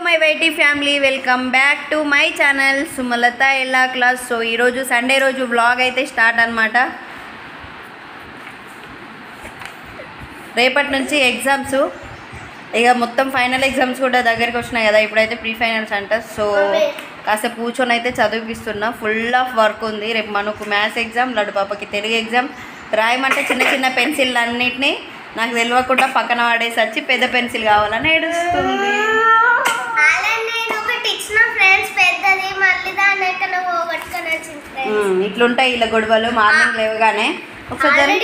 My YT family, welcome back to my channel Sumalatha ఎలా class. So ఈరోజు Sunday రోజు vlog అయితే స్టార్ట్ అనమాట. రేపటి నుంచి ఎగ్జామ్స్, ఇక మొత్తం ఫైనల్ ఎగ్జామ్స్ కూడా దగ్గరికి వచ్చినాయి కదా. ఇప్పుడైతే ప్రీ ఫైనల్స్ అంట. సో కాసేపు కూర్చొని అయితే చదివిపిస్తున్నా. ఫుల్ ఆఫ్ వర్క్ ఉంది. రేపు మనకు మ్యాథ్స్ ఎగ్జామ్, లడ్డు పాపకి తెలుగు ఎగ్జామ్. రాయమంటే చిన్న చిన్న పెన్సిల్ అన్నిటినీ నాకు తెలియకుండా పక్కన వాడేసి వచ్చి పెద్ద పెన్సిల్ కావాలని ఏడుస్తుంది. ఇట్లుంటాయి ఇలా గొడవలు మార్నింగ్ లేవగానే. ఒకసారి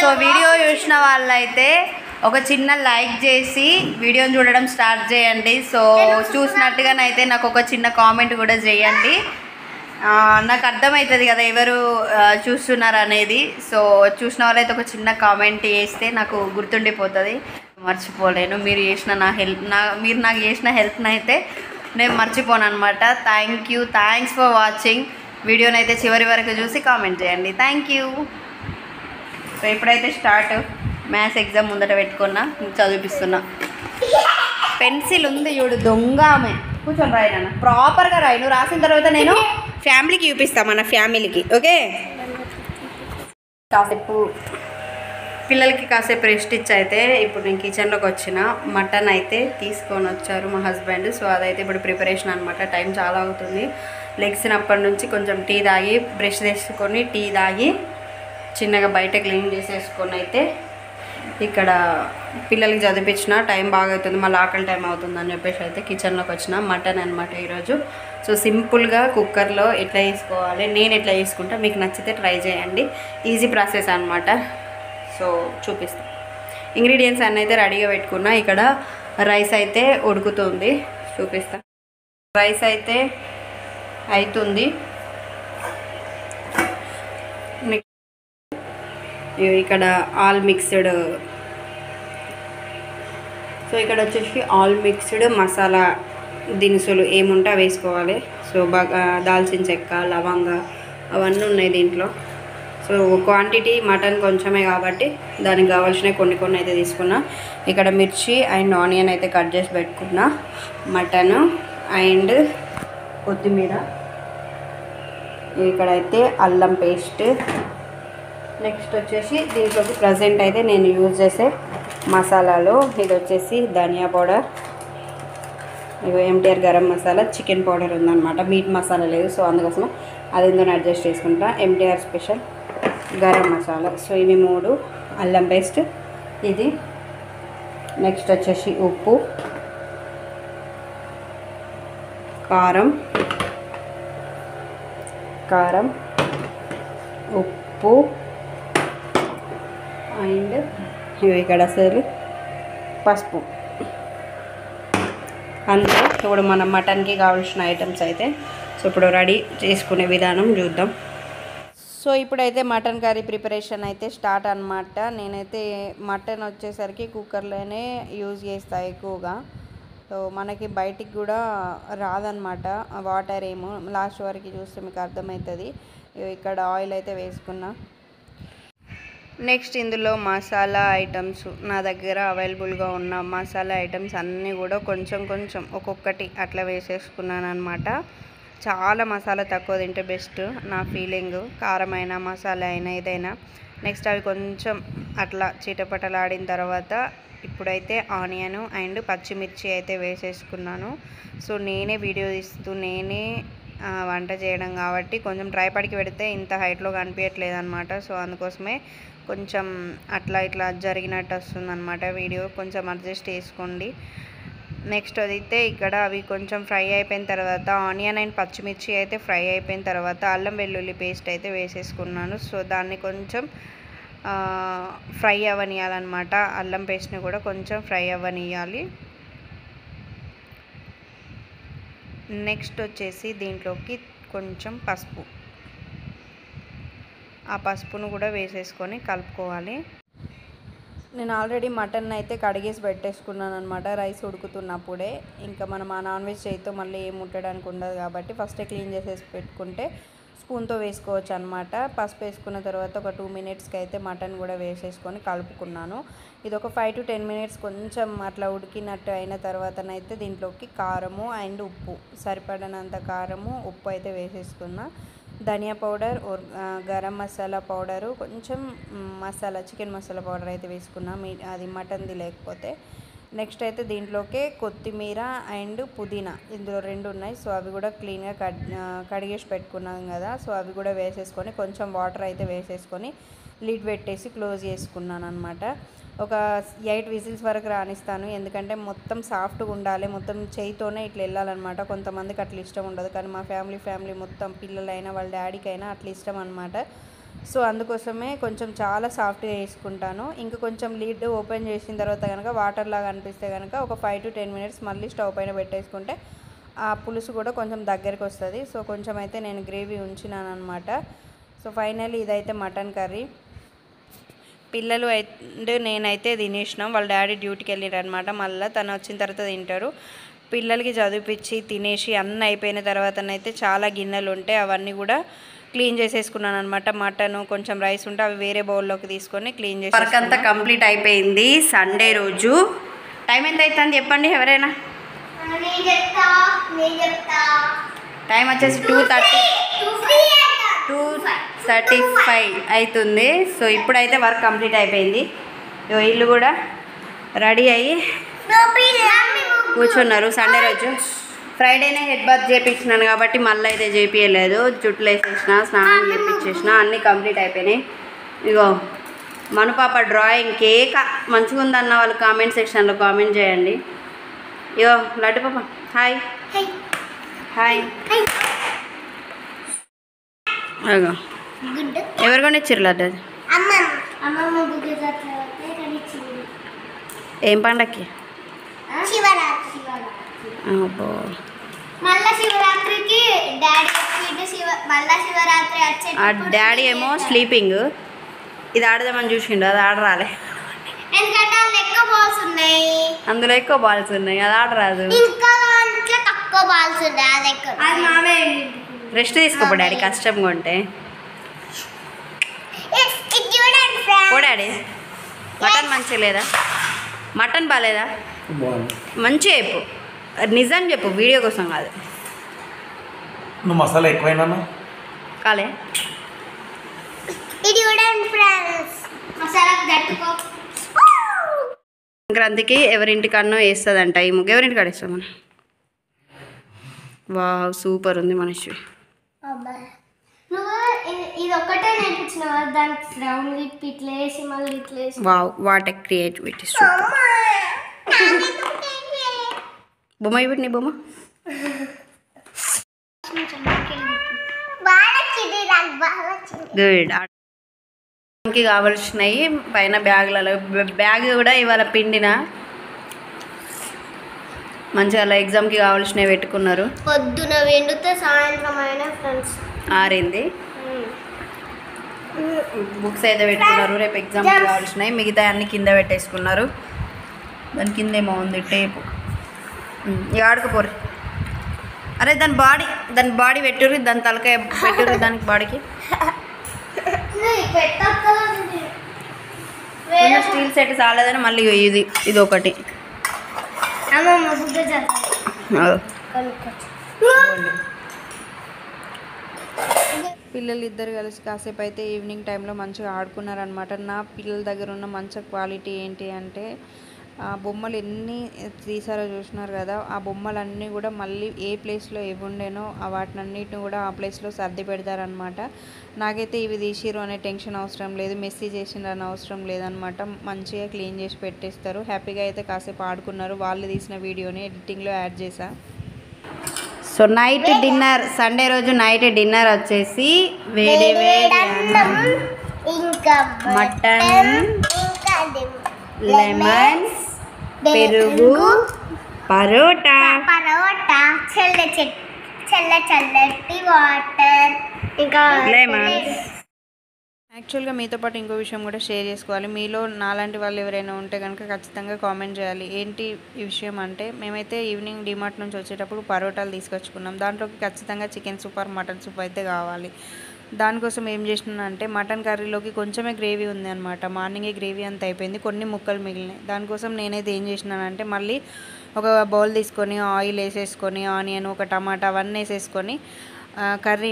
సో వీడియో చూసిన వాళ్ళైతే ఒక చిన్న లైక్ చేసి వీడియోని చూడడం స్టార్ట్ చేయండి. సో చూసినట్టుగానైతే నాకు ఒక చిన్న కామెంట్ కూడా చేయండి. నాకు అర్థమవుతుంది కదా ఎవరు చూస్తున్నారు అనేది. సో చూసిన వాళ్ళైతే ఒక చిన్న కామెంట్ చేస్తే నాకు గుర్తుండిపోతుంది, మర్చిపోలేను. మీరు నాకు చేసిన హెల్ప్ని అయితే నేను మర్చిపోను అనమాట. Thanks for watching. వీడియోని అయితే చివరి వరకు చూసి కామెంట్ చేయండి. Thank you. సో ఇప్పుడైతే స్టార్ట్. మ్యాథ్స్ ఎగ్జామ్ ముందట పెట్టుకున్నా, చదివిపిస్తున్నా. పెన్సిల్ ఉంది చూడు, దొంగ ఆమె. కూర్చొని రాయి నాన్న, ప్రాపర్గా రాయి. నువ్వు రాసిన తర్వాత నేను ఫ్యామిలీకి చూపిస్తాను, మన ఫ్యామిలీకి. ఓకే, కాసేపు పిల్లలకి కాసేపు రెస్ట్ ఇచ్చి అయితే ఇప్పుడు నేను కిచెన్లోకి వచ్చిన. మటన్ అయితే తీసుకొని వచ్చారు మా హస్బెండ్. సో అదైతే ఇప్పుడు ప్రిపరేషన్ అనమాట. టైం చాలా అవుతుంది. లెగ్సినప్పటి నుంచి కొంచెం టీ తాగి, బ్రష్ చేసుకొని టీ తాగి చిన్నగా బయట క్లీన్ చేసేసుకొని అయితే ఇక్కడ పిల్లలకి చదివించిన. టైం బాగా అవుతుంది, మళ్ళీ ఆకలి టైం అవుతుంది అని చెప్పేసి అయితే కిచెన్లోకి వచ్చిన. మటన్ అనమాట ఈరోజు. సో సింపుల్గా కుక్కర్లో ఎట్లా వేసుకోవాలి, నేను ఎట్లా వేసుకుంటా, మీకు నచ్చితే ట్రై చేయండి. ఈజీ ప్రాసెస్ అనమాట. సో చూపిస్తాను. ఇంగ్రీడియంట్స్ అన్నీ అయితే రెడీగా పెట్టుకున్నా. ఇక్కడ రైస్ అయితే ఉడుకుతుంది, చూపిస్తా. రైస్ అయితే అవుతుంది. ఇక్కడ ఆల్ మిక్స్డ్. సో ఇక్కడ వచ్చేసి ఆల్ మిక్స్డ్ మసాలా దినుసులు ఏముంటే వేసుకోవాలి. సో బాగా దాల్చిన చెక్క, లవంగ అవన్నీ ఉన్నాయి దీంట్లో. సో క్వాంటిటీ మటన్ కొంచెమే కాబట్టి దానికి కావాల్సినవి కొన్ని అయితే తీసుకున్నా. ఇక్కడ మిర్చి అండ్ ఆనియన్ అయితే కట్ చేసి పెట్టుకున్నా. మటన్ అండ్ కొత్తిమీర. ఇక్కడైతే అల్లం పేస్ట్. నెక్స్ట్ వచ్చేసి దీంట్లోకి ప్రజెంట్ అయితే నేను యూజ్ చేసే మసాలాలు. ఇది వచ్చేసి ధనియా పౌడర్, ఇవి MTR garam masala, chicken powder ఉందన్నమాట. మీట్ మసాలా లేదు, సో అందుకోసం అది ఎందుకు అడ్జస్ట్ చేసుకుంటా. MTR special garam masala. So ఇవి 3. అల్లం పేస్ట్ ఇది. నెక్స్ట్ వచ్చేసి ఉప్పు, కారం, ఉప్పు అండ్ ఇక్కడ అసలు పసుపు. అంతే. ఇప్పుడు మనం మటన్కి కావాల్సిన ఐటమ్స్ అయితే సో ఇప్పుడు రెడీ చేసుకునే విధానం చూద్దాం. సో ఇప్పుడైతే మటన్ కర్రీ ప్రిపరేషన్ అయితే స్టార్ట్ అనమాట. నేనైతే మటన్ వచ్చేసరికి కుక్కర్లోనే యూజ్ చేస్తా ఎక్కువగా. సో మనకి బయటికి కూడా రాదనమాట వాటర్ ఏమో. లాస్ట్ వరకు చూస్తే మీకు అర్థమవుతుంది. ఇక్కడ ఆయిల్ అయితే వేసుకున్నా. నెక్స్ట్ ఇందులో మసాలా ఐటమ్స్, నా దగ్గర అవైలబుల్గా ఉన్న మసాలా ఐటమ్స్ అన్నీ కూడా కొంచెం ఒక్కొక్కటి అట్లా వేసేసుకున్నాను అనమాట. చాలా మసాలా తక్కువ తింటే బెస్ట్ నా ఫీలింగ్. కారమైన మసాలా అయినా ఏదైనా. నెక్స్ట్ అవి కొంచెం అట్లా చిటపటలాడిన తర్వాత ఇప్పుడైతే ఆనియన్ అండ్ పచ్చిమిర్చి అయితే వేసేసుకున్నాను. సో నేనే వీడియో తీస్తూ నేనే వంట చేయడం కాబట్టి కొంచెం ట్రైపాడ్కి పెడితే ఇంత హైట్లో కనిపించట్లేదు అనమాట. సో అందుకోసమే కొంచెం అట్లా ఇట్లా జరిగినట్టు వస్తుందన్నమాట వీడియో. కొంచెం అడ్జస్ట్ చేసుకోండి. నెక్స్ట్ అయితే ఇక్కడ అవి కొంచెం ఫ్రై అయిపోయిన తర్వాత ఆనియన్ అండ్ పచ్చిమిర్చి అయితే ఫ్రై అయిపోయిన తర్వాత అల్లం వెల్లుల్లి పేస్ట్ అయితే వేసేసుకున్నాను. సో దాన్ని కొంచెం ఫ్రై అవ్వనియాలన్నమాట. అల్లం పేస్ట్ని కూడా కొంచెం ఫ్రై అవ్వనియాలి. నెక్స్ట్ వచ్చేసి దీంట్లోకి కొంచెం పసుపు, ఆ పసుపును కూడా వేసేసుకొని కలుపుకోవాలి. నేను ఆల్రెడీ మటన్ అయితే కడిగేసి పెట్టేసుకున్నాను అనమాట రైస్ ఉడుకుతున్నప్పుడే. ఇంకా మనం ఆ నాన్ వెజ్ చేయితో మళ్ళీ ఏం ముట్టడానికి ఉండదు కాబట్టి ఫస్టే క్లీన్ చేసేసి పెట్టుకుంటే స్పూన్తో వేసుకోవచ్చు అనమాట. పసుపు వేసుకున్న తర్వాత ఒక 2 మినిట్స్కి అయితే మటన్ కూడా వేసేసుకొని కలుపుకున్నాను. ఇది ఒక 5 to 10 మినిట్స్ కొంచెం అట్లా ఉడికినట్టు అయిన తర్వాతనైతే దీంట్లోకి కారము అండ్ ఉప్పు, సరిపడినంత కారము ఉప్పు అయితే వేసేసుకున్నా. ధనియా పౌడర్, గరం మసాలా పౌడరు, కొంచెం మసాలా చికెన్ మసాలా పౌడర్ అయితే వేసుకున్నా, అది మటన్ది లేకపోతే. నెక్స్ట్ అయితే దీంట్లోకి కొత్తిమీర అండ్ పుదీనా, ఇందులో 2 ఉన్నాయి. సో అవి కూడా క్లీన్గా కడిగేసి పెట్టుకున్నాం కదా, సో అవి కూడా వేసేసుకొని కొంచెం వాటర్ అయితే వేసేసుకొని లిడ్ పెట్టేసి క్లోజ్ చేసుకున్నాను అనమాట. ఒక 8 విజిల్స్ వరకు రానిస్తాను, ఎందుకంటే మొత్తం సాఫ్ట్గా ఉండాలి, మొత్తం చేయితోనే ఇట్లా వెళ్ళాలన్నమాట. కొంతమందికి అట్లా ఇష్టం ఉండదు, కానీ మా ఫ్యామిలీ మొత్తం పిల్లలైనా వాళ్ళ డాడీకైనా అట్లా ఇష్టం అనమాట. సో అందుకోసమే కొంచెం చాలా సాఫ్ట్గా వేసుకుంటాను. ఇంకా కొంచెం లిడ్ ఓపెన్ చేసిన తర్వాత కనుక వాటర్ లాగా అనిపిస్తే కనుక ఒక 5 to 10 మినిట్స్ మళ్ళీ స్టవ్ పైన పెట్టేసుకుంటే ఆ పులుసు కూడా కొంచెం దగ్గరికి వస్తుంది. సో కొంచెం అయితే నేను గ్రేవీ ఉంచినాను అనమాట. సో ఫైనల్లీ ఇదైతే మటన్ కర్రీ. పిల్లలు అయితే నేనైతే తినేసినాం, వాళ్ళ డాడీ డ్యూటీకి వెళ్ళారు అనమాట. మళ్ళీ తను వచ్చిన తర్వాత తింటారు. పిల్లలకి చదివిపించి తినేసి అన్నీ అయిపోయిన తర్వాతనైతే చాలా గిన్నెలు ఉంటాయి, అవన్నీ కూడా క్లీన్ చేసేసుకున్నాను అనమాట. మటన్ కొంచెం రైస్ ఉంటే అవి వేరే బౌల్లోకి తీసుకొని క్లీన్ చేసి వర్క్ అంతా కంప్లీట్ అయిపోయింది. సండే రోజు టైం ఎంత అవుతుంది చెప్పండి ఎవరైనా? టైం వచ్చేసి 2:35 అవుతుంది. సో ఇప్పుడైతే వర్క్ కంప్లీట్ అయిపోయింది. ఇల్లు కూడా రెడీ అయ్యి కూర్చున్నారు. సండే రోజు ఫ్రైడేనే హెడ్ బాత్ చేయించినాను కాబట్టి మళ్ళీ అయితే చేయించలేదు. జుట్లు వేసేసిన, స్నానం చేయించేసిన, అన్నీ కంప్లీట్ అయిపోయినాయి. ఇగో మనుపాప డ్రాయింగ్ కేక మంచిగా ఉందన్న వాళ్ళు కామెంట్ సెక్షన్లో కామెంట్ చేయండి. ఇగో లడ్డు పాప హాయ్ హాయ్. అగో ఎవరు కొనిచ్చారు లడ్డు? ఏం పండక్కి? డాడీ ఏమో స్లీపింగ్, ఇది ఆడదామని చూసిండు, అది ఆడరాలే, అందులో ఎక్కువ బాల్స్ ఉన్నాయి, అది ఆడరాదు. రెస్ట్ తీసుకోపో డాడీ, కష్టంగా ఉంటే. ఓ డాడీ మటన్ మంచిగా లేదా? మటన్ బాగాలేదా? మంచిగా చెప్పు, నిజం చెప్పు, వీడియో కోసం కాదు. నువ్వు మసాలా ఎక్కువైనా కాలే. సంక్రాంతికి ఎవరింటికన్నా వేస్తుందంట ఈ ముగ్గు. ఎవరింటికి ఆడేస్తాం మనం? వావ్ సూపర్ ఉంది మనిషి. Wow what a creativity. బొమ్మ ఇవ్వండి, నీ బొమ్మ. గుడ్. కి కావాల్సినవి పైన బ్యాగులలో, బ్యాగ్ కూడా ఇవాళ పిండిన మంచిగా అలా ఎగ్జామ్కి కావాల్సినవి పెట్టుకున్నారు. పొద్దున వెండితే సాయంత్రం అయినా ఫ్రెండ్స్ ఆరింది. బుక్స్ అయితే పెట్టుకున్నారు, రేపు ఎగ్జామ్కి కావాల్సినవి. మిగతా అన్ని కింద పెట్టేసుకున్నారు. దాని కింద ఏమో ఉంది టేపు, ఇక ఆడుకోపోరు. అరే దాని బాడీ పెట్టుర్రు, దాని తలకాయ పెట్టుర్రు దానికి బాడీకి. స్టీల్ సెట్ చాలేదని మళ్ళీ ఇది ఒకటి. పిల్లలు ఇద్దరు కలిసి కాసేపు అయితే ఈవినింగ్ టైంలో మంచిగా ఆడుకున్నారనమాట. నా పిల్లల దగ్గర ఉన్న మంచి క్వాలిటీ ఏంటి అంటే, ఆ బొమ్మలు ఎన్ని తీసారో చూసినారు కదా, ఆ బొమ్మలన్నీ కూడా మళ్ళీ ఏ ప్లేస్లో ఏవి ఉండేనో వాటినన్నిటిని కూడా ఆ ప్లేస్లో సర్ది పెడతారనమాట. నాకైతే ఇవి తీసిరు అనే టెన్షన్ అవసరం లేదు, మెస్సీ చేసిండ్రని అవసరం లేదనమాట. మంచిగా క్లీన్ చేసి పెట్టేస్తారు. హ్యాపీగా అయితే కాసేపు ఆడుకున్నారు. వాళ్ళు తీసిన వీడియోని ఎడిటింగ్లో యాడ్ చేశా. సో నైట్ డిన్నర్, సండే రోజు నైట్ డిన్నర్ వచ్చేసి వేడి మటన్, లెమన్, పెరుగు, పరోటా, చల్లటి వాటర్, ఇంకా లెమన్. యాక్చువల్గా మీతో పాటు ఇంకో విషయం కూడా షేర్ చేసుకోవాలి. మీలో నాలాంటి వాళ్ళు ఎవరైనా ఉంటే కనుక ఖచ్చితంగా కామెంట్ చేయాలి. ఏంటి ఈ విషయం అంటే, మేమైతే ఈవినింగ్ డిమార్ట్ నుంచి వచ్చేటప్పుడు పరోటాలు తీసుకొచ్చుకున్నాం. దాంట్లోకి ఖచ్చితంగా chicken soup or mutton soup అయితే కావాలి. దానికోసం ఏం చేసినా అంటే, మటన్ కర్రీలోకి కొంచెమే గ్రేవీ ఉంది అనమాట. మార్నింగే గ్రేవీ అంతా అయిపోయింది, కొన్ని ముక్కలు మిగిలినాయి. దానికోసం నేనైతే ఏం చేసినానంటే, మళ్ళీ ఒక బౌల్ తీసుకొని ఆయిల్ వేసేసుకొని ఆనియన్, ఒక టమాటా అవన్నీ వేసేసుకొని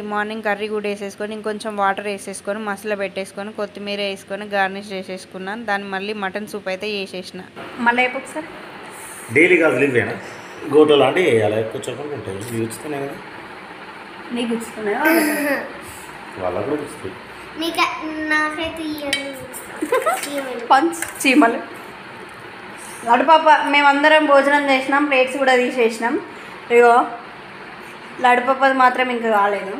మార్నింగ్ కర్రీ కూడా వేసేసుకొని ఇంకొంచెం వాటర్ వేసేసుకొని మసాలా పెట్టేసుకొని కొత్తిమీర వేసుకొని గార్నిష్ చేసేసుకున్నాను. దాన్ని మళ్ళీ మటన్ సూప్ అయితే వేసేసిన. మళ్ళీ ఒకసారి డైలీ కాదు ఇవేనా గోటో లాంటివి వేయాలి, ఎక్కువ చెప్పకుండా ఉంటాయి. ఇవి ఉచ్చుతున్నాయి కదా, నీకు ఇస్తున్నాయా వాళ్ళకు కూడా వస్తాయి. నాకైతే పంచ్ చీమలు. లడ్డు పాప మేమందరం భోజనం చేసినాం, ప్లేట్స్ కూడా తీసేసినాం. ఇగో లడ్డు పాపది మాత్రం ఇంకా కాలేదు,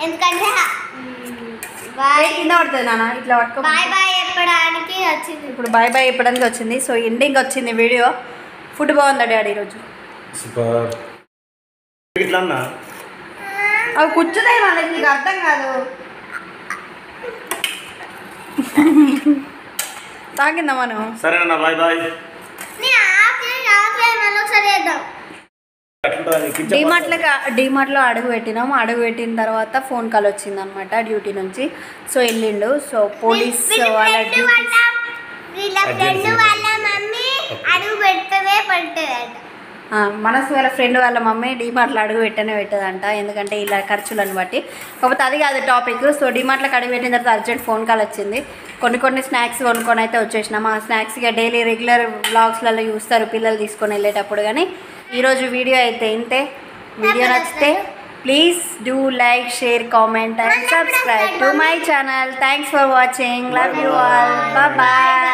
ఎందుకంటే కింద పడుతుంది నాన్న. ఇట్లా పట్టుకో. బాయ్ బాయ్ చెప్పడానికి వచ్చింది. ఇప్పుడు బాయ్ బాయ్ చెప్పడానికి వచ్చింది. సో ఎండింగ్ వచ్చింది వీడియో. ఫుడ్ బాగుందా డాడీ ఈరోజు? సూపర్. ఇట్లా అన్నా అవి కూర్చున్నాయి వాళ్ళకి, నీకు అర్థం కాదు. తాగిందా మనం? సరేనా, బాయ్ బాయ్. ఒకసారి చేద్దాం. డీమార్ట్లో అడుగు పెట్టినాం. అడుగు పెట్టిన తర్వాత ఫోన్ కాల్ వచ్చింది అనమాట డ్యూటీ నుంచి. సో వెళ్ళిండు. సో పోలీస్ వాళ్ళ మనసు వాళ్ళ ఫ్రెండ్ వాళ్ళ మమ్మీ డీమార్ట్లో అడుగు పెట్టదంట. ఎందుకంటే ఇలా ఖర్చులను బట్టి. కాకపోతే అది కాదు టాపిక్. సో డీమార్ట్లోకి అడుగు పెట్టిన తర్వాత అర్జెంట్ ఫోన్ కాల్ వచ్చింది. కొన్ని స్నాక్స్ కొనుక్కొని అయితే వచ్చేసినాం. ఆ స్నాక్స్ ఇక డైలీ రెగ్యులర్ బ్లాగ్స్లలో చూస్తారు పిల్లలు తీసుకొని వెళ్ళేటప్పుడు. కానీ ఈరోజు వీడియో అయితే ఇంతే. వీడియో నచ్చితే please do like, share, comment and subscribe to my channel. Thanks for watching. Love you all. Bye.